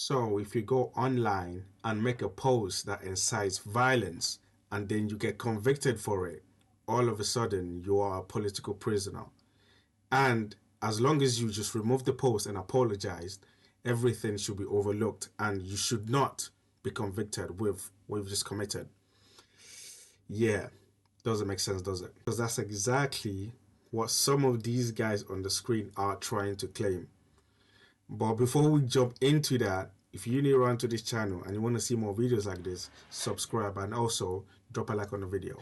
So if you go online and make a post that incites violence and then you get convicted for it, all of a sudden you are a political prisoner. And as long as you just remove the post and apologized, everything should be overlooked and you should not be convicted with what you've just committed. Yeah, doesn't make sense, does it? Because that's exactly what some of these guys on the screen are trying to claim. But before we jump into that, if you're new around to this channel and you want to see more videos like this, subscribe and also drop a like on the video.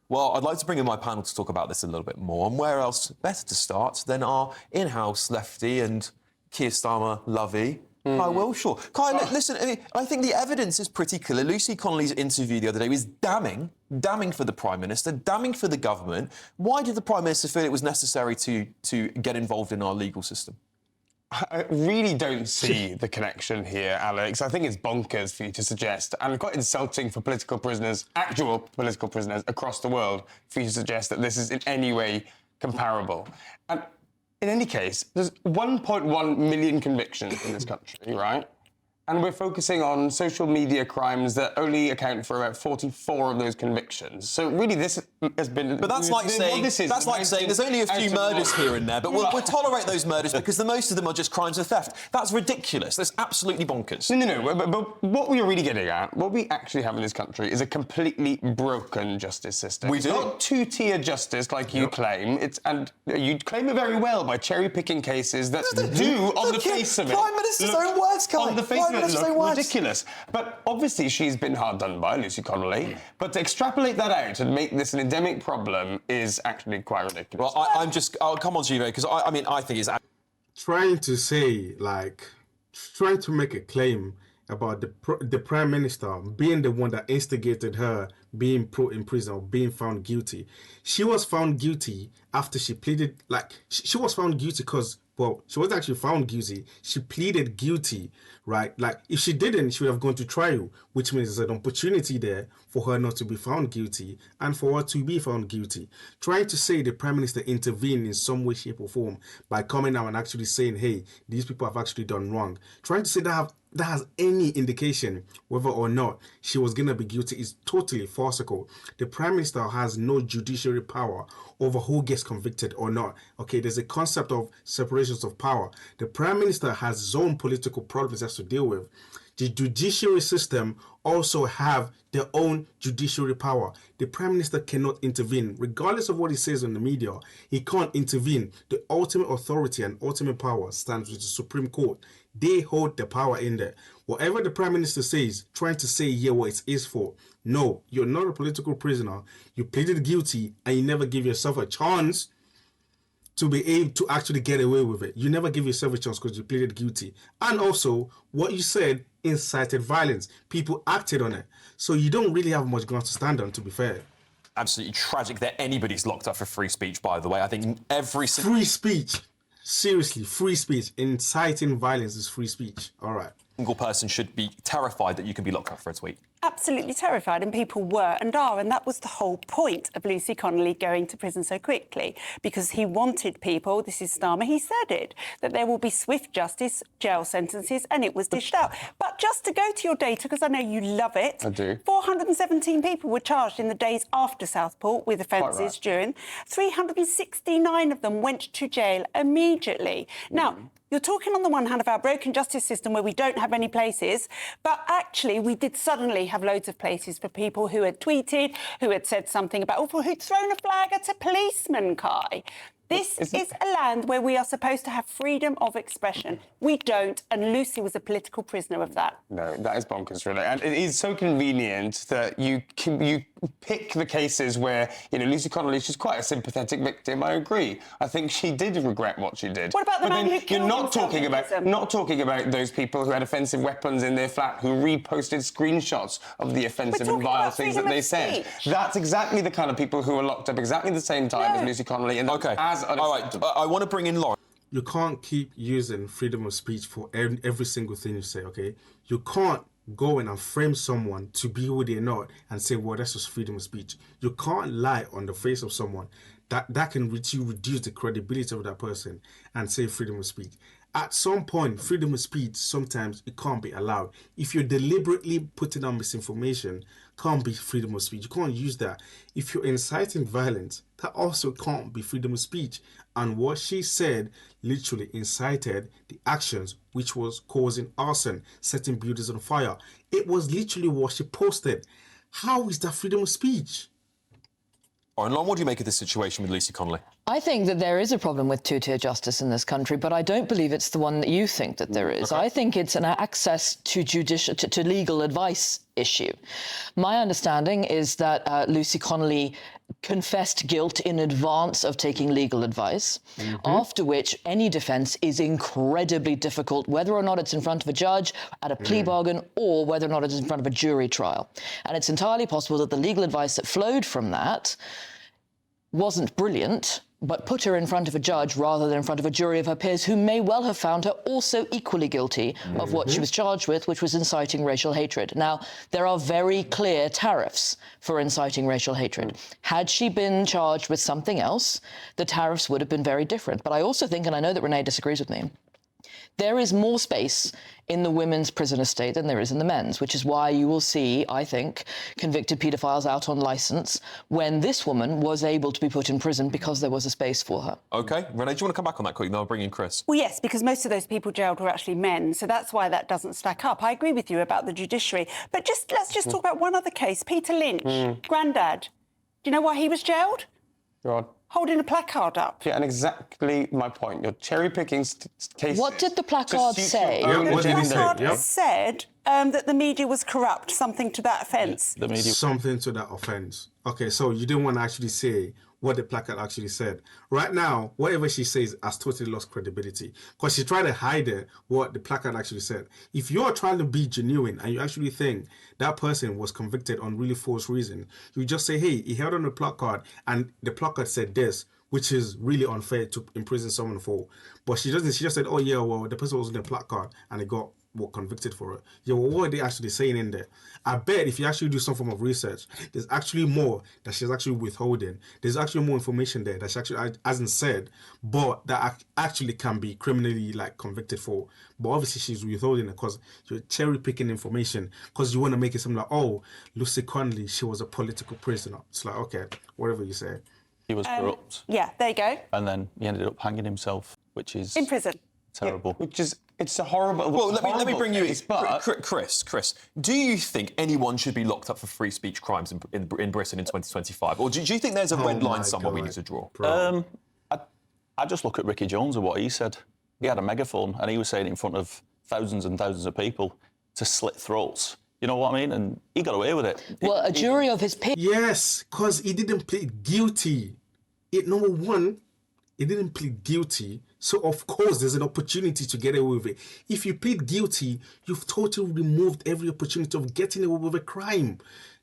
Well, I'd like to bring in my panel to talk about this a little bit more, and where else better to start than our in-house lefty and Keir Starmer lovey, Kai Wilshaw. Kai, listen, I think the evidence is pretty clear. Lucy Connolly's interview the other day was damning for the Prime Minister, damning for the government. Why did the Prime Minister feel it was necessary to get involved in our legal system? I really don't see the connection here, Alex. I think it's bonkers for you to suggest, and quite insulting for political prisoners, actual political prisoners across the world, for you to suggest that this is in any way comparable. And in any case, there's 1.1 million convictions in this country, right? And we're focusing on social media crimes that only account for about 44 of those convictions. So really, this has been... But that's like saying there's only a few murders here and there, but we'll tolerate those murders because the most of them are just crimes of theft. That's ridiculous. That's absolutely bonkers. No. But what we are really getting at, what we actually have in this country is a completely broken justice system. We do. It's not two-tier justice like you claim. And you claim it very well by cherry-picking cases that on the face of it... Prime Minister's own words, Kai. On the face of it, look ridiculous. But obviously she's been hard done by, Lucy Connolly. But to extrapolate that out and make this an endemic problem is actually quite ridiculous. Well, I'll come on to you, because I think it's... Trying to make a claim about the Prime Minister being the one that instigated her being put in prison or being found guilty. She was found guilty after she pleaded, she was found guilty because, well, she wasn't actually found guilty. She pleaded guilty, right? Like, if she didn't, she would have gone to trial, which means there's an opportunity there for her not to be found guilty and for her to be found guilty. Trying to say the Prime Minister intervened in some way, shape or form by coming out and actually saying, hey, these people have actually done wrong. Trying to say that has any indication whether or not she was going to be guilty is totally farcical. The Prime Minister has no judiciary power over who gets convicted or not. Okay, there's a concept of separations of power. The Prime Minister has his own political problems he has to deal with. The judiciary system also have their own judiciary power. The Prime Minister cannot intervene. Regardless of what he says on the media, he can't intervene. The ultimate authority and ultimate power stands with the Supreme Court. They hold the power in there. Whatever the Prime Minister says, trying to say, yeah, what it is for. No, you're not a political prisoner. You pleaded guilty and you never give yourself a chance to be able to actually get away with it. You never give yourself a chance because you pleaded guilty. And also, what you said incited violence. People acted on it. So you don't really have much ground to stand on, to be fair. Absolutely tragic that anybody's locked up for free speech, by the way. I think every single... Free speech. Seriously, free speech. Inciting violence is free speech. All right. Single person should be terrified that you can be locked up for a tweet. Absolutely terrified, and people were and are, and that was the whole point of Lucy Connolly going to prison so quickly, because he wanted people, this is Starmer, he said it, that there will be swift justice, jail sentences, and it was dished out. But just to go to your data, because I know you love it, I do. 417 people were charged in the days after Southport with offences during. 369 of them went to jail immediately. Now, you're talking on the one hand of our broken justice system where we don't have any places, but actually we did suddenly have loads of places for people who had tweeted, who had said something about, or who'd thrown a flag at a policeman, Kai. This is a land where we are supposed to have freedom of expression. We don't, and Lucy was a political prisoner of that. No, that is bonkers, really. And it is so convenient that you pick the cases where, Lucy Connolly, she's quite a sympathetic victim, I agree. I think she did regret what she did. What about the man who killed himself? You're not talking about those people who had offensive weapons in their flat, who reposted screenshots of the offensive and vile things that they said. That's exactly the kind of people who were locked up exactly the same time as Lucy Connolly. And all right, I want to bring in Lauren. You can't keep using freedom of speech for every single thing you say, okay? You can't go in and frame someone to be who they're not and say, well, that's just freedom of speech. You can't lie on the face of someone. That can reduce the credibility of that person and say freedom of speech. At some point, freedom of speech, sometimes it can't be allowed. If you're deliberately putting out misinformation, can't be freedom of speech. You can't use that. If you're inciting violence, that also can't be freedom of speech. And what she said literally incited the actions, which was causing arson, setting buildings on fire. It was literally what she posted. How is that freedom of speech? And Lon, what do you make of this situation with Lucy Connolly? I think that there is a problem with two-tier justice in this country, but I don't believe it's the one that you think that there is. Okay. I think it's an access to to legal advice issue. My understanding is that Lucy Connolly confessed guilt in advance of taking legal advice, after which any defence is incredibly difficult, whether or not it's in front of a judge at a plea bargain or whether or not it's in front of a jury trial. And it's entirely possible that the legal advice that flowed from that wasn't brilliant, but put her in front of a judge rather than in front of a jury of her peers who may well have found her also equally guilty of what she was charged with, which was inciting racial hatred. Now, there are very clear tariffs for inciting racial hatred. Had she been charged with something else, the tariffs would have been very different. But I also think, and I know that Renee disagrees with me, there is more space in the women's prison estate than there is in the men's, which is why you will see, I think, convicted paedophiles out on licence when this woman was able to be put in prison because there was a space for her. OK. Renee, do you want to come back on that quick? Then I'll bring in Chris. Well, yes, because most of those people jailed were actually men, so that's why that doesn't stack up. I agree with you about the judiciary. But let's just talk about one other case. Peter Lynch, Grandad. Do you know why he was jailed? Go on. Holding a placard up. Yeah, and exactly my point. You're cherry-picking cases. What did the placard say? What did he say? The placard Yeah. said that the media was corrupt, something to that offence. The media. Something to that offense. Okay, so you didn't want to actually say what the placard actually said. Right now, whatever she says has totally lost credibility because she tried to hide it, what the placard actually said. If you're trying to be genuine and you actually think that person was convicted on really false reason, you just say, hey, he held on the placard and the placard said this, which is really unfair to imprison someone for. But she doesn't. She just said, oh, yeah, well, the person was on the placard and they got convicted for it. Yeah, well, what are they actually saying in there? I bet if you actually do some form of research, there's actually more that she's actually withholding. There's actually more information there that she actually hasn't said, but that actually can be criminally convicted for. But obviously she's withholding it because you're cherry picking information because you want to make it something like, oh, Lucy Connolly, she was a political prisoner. It's like, okay, whatever you say. He was corrupt. Yeah, there you go. And then he ended up hanging himself, which is In prison. terrible. Which is, it's a horrible... Well, let me horrible bring you in. case, but... Chris, do you think anyone should be locked up for free speech crimes in Britain in 2025? Or do you think there's a red line somewhere we need to draw? I just look at Ricky Jones and what he said. He had a megaphone and he was saying it in front of thousands and thousands of people to slit throats. You know what I mean? And he got away with it. Well, a jury of his peers... Yes, because he didn't plead guilty. Number one, he didn't plead guilty. So, of course, there's an opportunity to get away with it. If you plead guilty, you've totally removed every opportunity of getting away with a crime.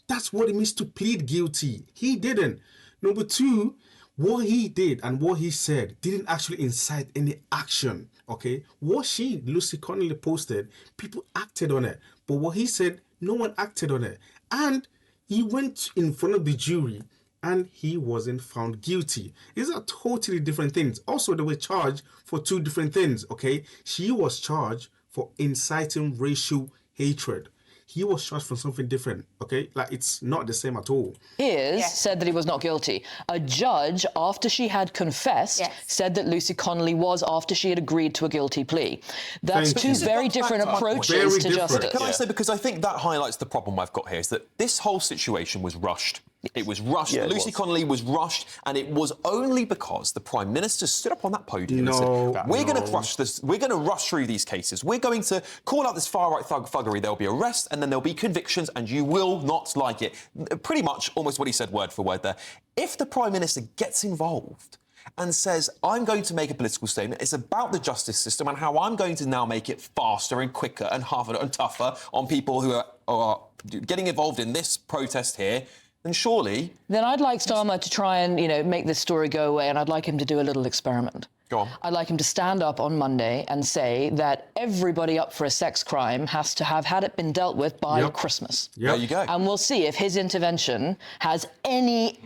That's what it means to plead guilty. He didn't. Number two, what he did and what he said didn't actually incite any action, okay? What Lucy Connolly posted, people acted on it. But what he said, no one acted on it. And he went in front of the jury and he wasn't found guilty. These are totally different things. Also, they were charged for two different things, okay? She was charged for inciting racial hatred. He was charged for something different, okay? It's not the same at all. said that he was not guilty. A judge, after she had confessed, said that Lucy Connolly was after she had agreed to a guilty plea. That's two very different approaches to justice. Can I say, because I think that highlights the problem I've got here, is that this whole situation was rushed. It was rushed. Yeah, Lucy Connolly was rushed, and it was only because the Prime Minister stood up on that podium and said, we're going to rush this, we're going to rush through these cases. We're going to call out this far-right thuggery. There'll be arrests, and then there'll be convictions, and you will not like it. Pretty much almost what he said word for word there. If the Prime Minister gets involved and says, I'm going to make a political statement, it's about the justice system and how I'm going to now make it faster and quicker and harder and tougher on people who are getting involved in this protest here, then surely... Then I'd like Starmer to try and, make this story go away, and I'd like him to do a little experiment. Go on. I'd like him to stand up on Monday and say that everybody up for a sex crime has to have had it been dealt with by Christmas. There you go. And we'll see if his intervention has any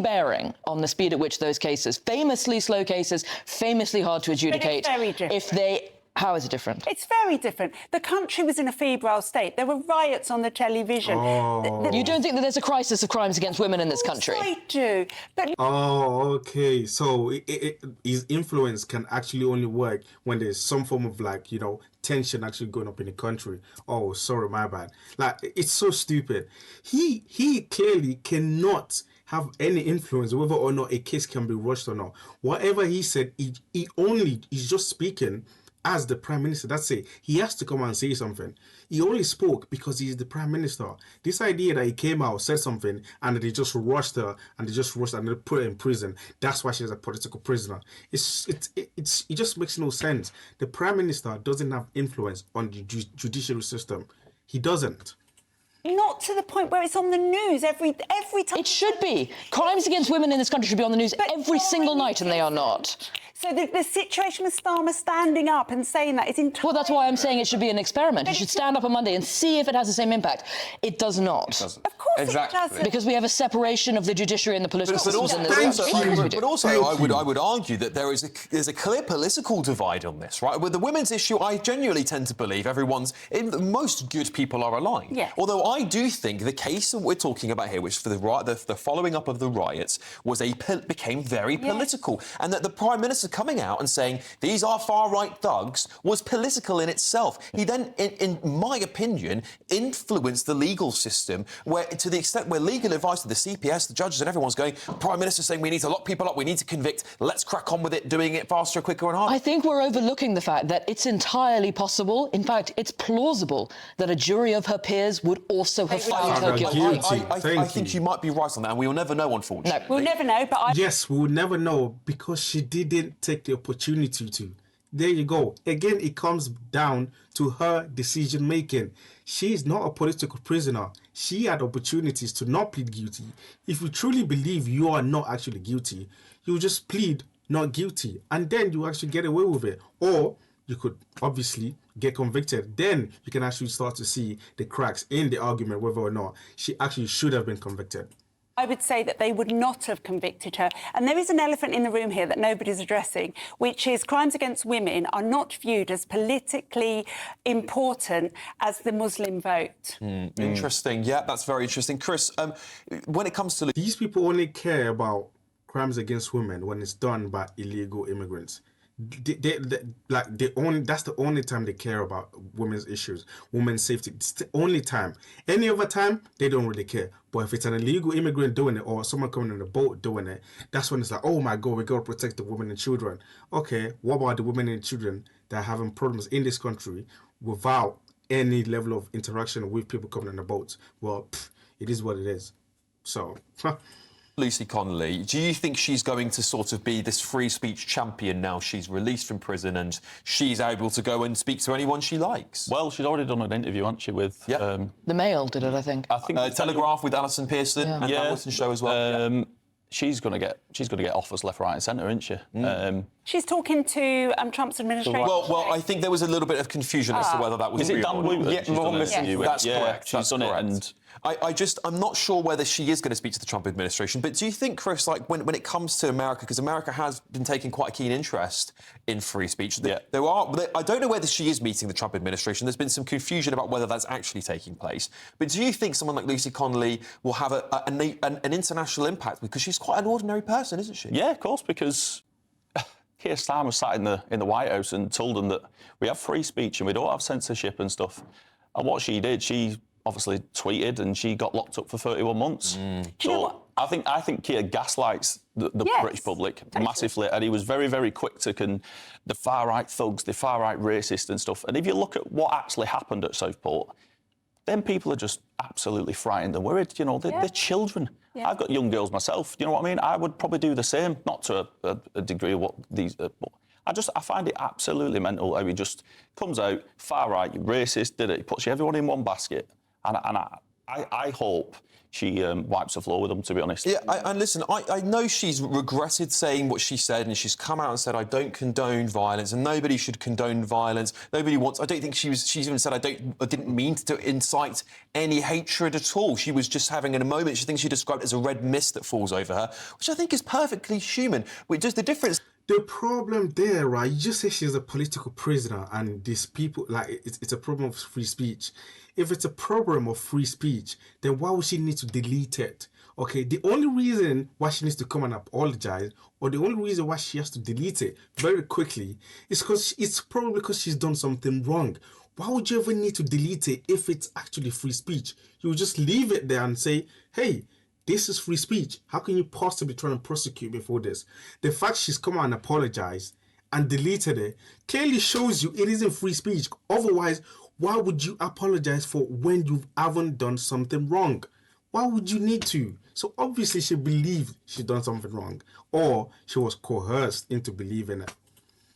bearing on the speed at which those cases, famously slow cases, famously hard to adjudicate, very different. if they How is it different? It's very different. The country was in a febrile state. There were riots on the television. You don't think that there's a crisis of crimes against women in this country? I do. But Oh, okay. So his influence can actually only work when there's some form of tension actually going up in the country. Oh, sorry, my bad. Like, it's so stupid. He clearly cannot have any influence whether or not a case can be rushed or not. Whatever he said, he's just speaking as the Prime Minister. That's it. He has to come and say something. He only spoke because he's the Prime Minister. This idea that he came out, said something, and they just rushed her, and they put her in prison. That's why she's a political prisoner. It just makes no sense. The Prime Minister doesn't have influence on the judiciary system. He doesn't. not to the point where it's on the news every time. It should be. Crimes against women in this country should be on the news every single night, and they are not. So the situation with Starmer standing up and saying that is entirely... Well, that's why I'm saying it should be an experiment. He should stand up on Monday and see if it has the same impact. It does not. It doesn't. Of course Exactly. it doesn't. Because we have a separation of the judiciary and the political systems in this country. But also, I would argue that there's a clear political divide on this, right? With the women's issue, I genuinely tend to believe most good people are aligned. Yeah. Although I do think the case that we're talking about here, which for the following up of the riots, became very political, and that the Prime Minister coming out and saying these are far-right thugs was political in itself. He then, in my opinion, influenced the legal system to the extent where legal advice to the CPS, the judges and everyone's going, Prime Minister saying we need to lock people up, we need to convict, let's crack on with it, doing it faster, quicker and harder. I think we're overlooking the fact that it's entirely possible, in fact, it's plausible that a jury of her peers would also have found her guilty. I think you might be right on that, and we will never know, unfortunately. We'll never know, but Yes, we will never know because she didn't take the opportunity to. There you go. Again, it comes down to her decision making. She is not a political prisoner. She had opportunities to not plead guilty. If you truly believe you are not actually guilty, you just plead not guilty, and then you actually get away with it. Or you could obviously get convicted. Then you can actually start to see the cracks in the argument whether or not she actually should have been convicted. I would say that they would not have convicted her. And there is an elephant in the room here that nobody's addressing, which is crimes against women are not viewed as politically important as the Muslim vote. Interesting. Yeah, that's very interesting. Chris, when it comes to... These people only care about crimes against women when it's done by illegal immigrants. That's the only time they care about women's issues, women's safety. It's the only time. Any other time, they don't really care. But if it's an illegal immigrant doing it or someone coming in a boat doing it, that's when it's like, oh my God, we got to protect the women and children. Okay, what about the women and children that are having problems in this country without any level of interaction with people coming in the boats? Well, it is what it is. So... Lucy Connolly, do you think she's going to sort of be this free speech champion now she's released from prison and she's able to go and speak to anyone she likes? Well, she's already done an interview, hasn't she, with... Yeah. The Mail did it, I think. I think Telegraph with Alison Pearson and that Wilson show as well. She's going to get offers left, right and centre, isn't she? She's talking to Trump's administration. Well, I think there was a little bit of confusion as to whether that was Is it real Dan or not. Wooten? Yeah, She's done an Yes. interview with. That's correct. She's That's done correct. it, and I'm not sure whether she is going to speak to the Trump administration, but do you think, Chris, like when it comes to America, because America has been taking quite a keen interest in free speech, I don't know whether she is meeting the Trump administration. There's been some confusion about whether that's actually taking place. But do you think someone like Lucy Connolly will have an international impact? Because she's quite an ordinary person, isn't she? yeah, of course, because Keir Starmer sat in the White House and told them that we have free speech and we don't have censorship and stuff. And what she did, she obviously tweeted and she got locked up for 31 months. Do you know So what? I think Keir gaslights the Yes, British public totally. massively, and he was very, very quick to the far-right thugs, the far-right racists and stuff. And if you look at what actually happened at Southport, then people are just absolutely frightened and worried. You know, they're children. Yeah. I've got young girls myself. You know what I mean? I would probably do the same, not to a degree of what these... but I find it absolutely mental how he just comes out, far-right, racist, did it? He puts everyone in one basket. And I hope she wipes the floor with them, to be honest. Yeah, and listen, I know she's regretted saying what she said, and she's come out and said, I don't condone violence, and nobody should condone violence. Nobody wants... I don't think she's even said, I didn't mean to incite any hatred at all. She was just having a moment. She thinks she described it as a red mist that falls over her, which I think is perfectly human. Just the difference... The problem there, right? You just say she's a political prisoner, and these people, like, it's a problem of free speech. If it's a problem of free speech, then why would she need to delete it? Okay, the only reason why she needs to come and apologize, or the only reason why she has to delete it very quickly, is because it's probably because she's done something wrong. Why would you ever need to delete it if it's actually free speech? You would just leave it there and say, hey, this is free speech. How can you possibly try and prosecute me for this? The fact she's come out and apologized and deleted it clearly shows you it isn't free speech. Otherwise, why would you apologize for when you haven't done something wrong? Why would you need to? So obviously she believed she'd done something wrong, or she was coerced into believing it.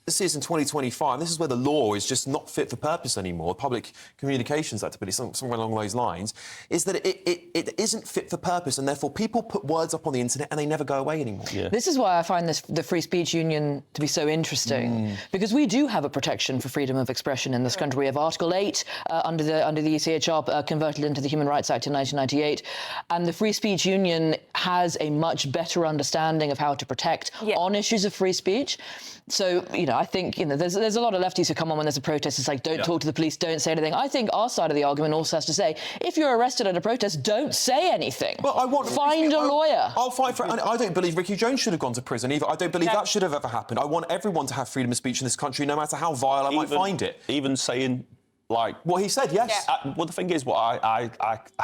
This is in 2025. This is where the law is just not fit for purpose anymore. Public Communications Act, but it's somewhere along those lines, is that it isn't fit for purpose, and therefore people put words up on the internet and they never go away anymore. Yeah. This is why I find the Free Speech Union to be so interesting, because we do have a protection for freedom of expression in this country. We have Article 8 under the ECHR converted into the Human Rights Act in 1998, and the Free Speech Union has a much better understanding of how to protect on issues of free speech. So, I think, there's a lot of lefties who come on when there's a protest. It's like, don't talk to the police, don't say anything. I think our side of the argument also has to say, if you're arrested at a protest, don't say anything. Well, Find a lawyer. I'll fight for it. And I don't believe Ricky Jones should have gone to prison either. I don't believe that should have ever happened. I want everyone to have freedom of speech in this country, no matter how vile I might find it. Even saying, like... What he said, yes. Well, the thing is, I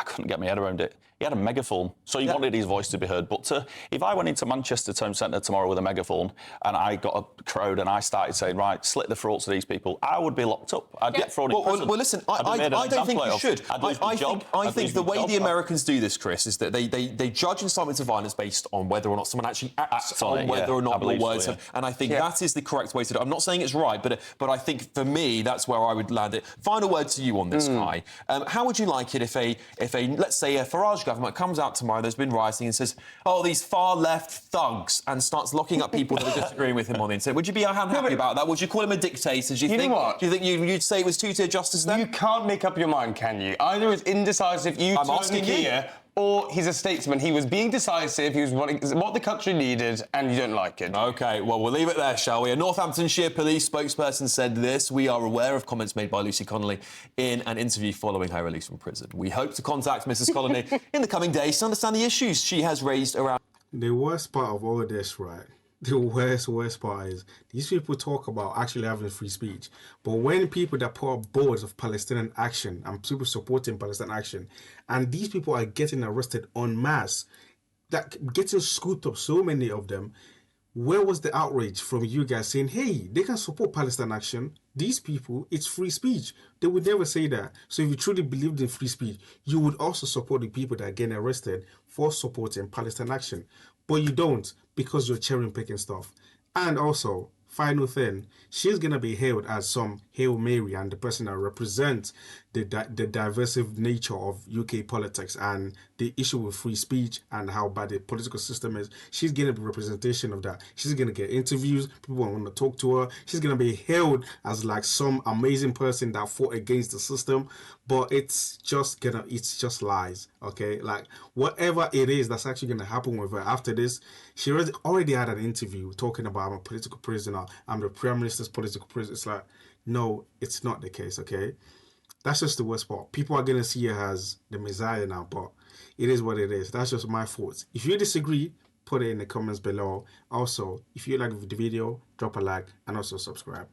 couldn't get my head around it. He had a megaphone, so he wanted his voice to be heard. But if I went into Manchester Town Centre tomorrow with a megaphone and I got a crowd and I started saying, right, slit the throats of these people, I would be locked up. I'd get thrown in prison. Well, listen, I don't think you should. I think the way the Americans do this, Chris, is that they judge incitement to violence based on whether or not someone actually acts on whether or not the words have... And I think that is the correct way to do it. I'm not saying it's right, but I think, for me, that's where I would land it. Final word to you on this, Kai. How would you like it if let's say, a Farage government comes out tomorrow, there's been rioting, and says, oh, these far-left thugs, and starts locking up people that are disagreeing with him on the internet? Would you be unhappy about that? Would you call him a dictator? Do you think you'd say it was two-tier justice then? You can't make up your mind, can you? Either it's indecisive, I'm asking here, or he's a statesman. He was being decisive, he was wanting what the country needed, and you don't like it. OK, well, we'll leave it there, shall we? A Northamptonshire police spokesperson said this. We are aware of comments made by Lucy Connolly in an interview following her release from prison. We hope to contact Mrs Connolly in the coming days to understand the issues she has raised around... The worst part of all this, right? The worst part is these people talk about actually having free speech, but when people that put up boards of Palestinian action and people supporting Palestinian action, and these people are getting arrested en masse, that getting scooped up, so many of them, where was the outrage from you guys saying, hey, they can support Palestinian action? These people, it's free speech. They would never say that. So if you truly believed in free speech, you would also support the people that are getting arrested for supporting Palestinian action. But you don't, because you're cherry picking stuff. And also, final thing, she's going to be hailed as some Hail Mary and the person that represents the diversive nature of UK politics and the issue with free speech and how bad the political system is. She's going to be representation of that. She's going to get interviews. People want to talk to her. She's going to be hailed as like some amazing person that fought against the system. But it's just lies, okay? Like, whatever it is that's actually going to happen with her after this, she already had an interview talking about, I'm a political prisoner, I'm the Prime Minister's political prisoner. It's like, no, it's not the case, okay? That's just the worst part. People are going to see her as the Messiah now, but it is what it is. That's just my thoughts. If you disagree, put it in the comments below. Also, if you like the video, drop a like and also subscribe.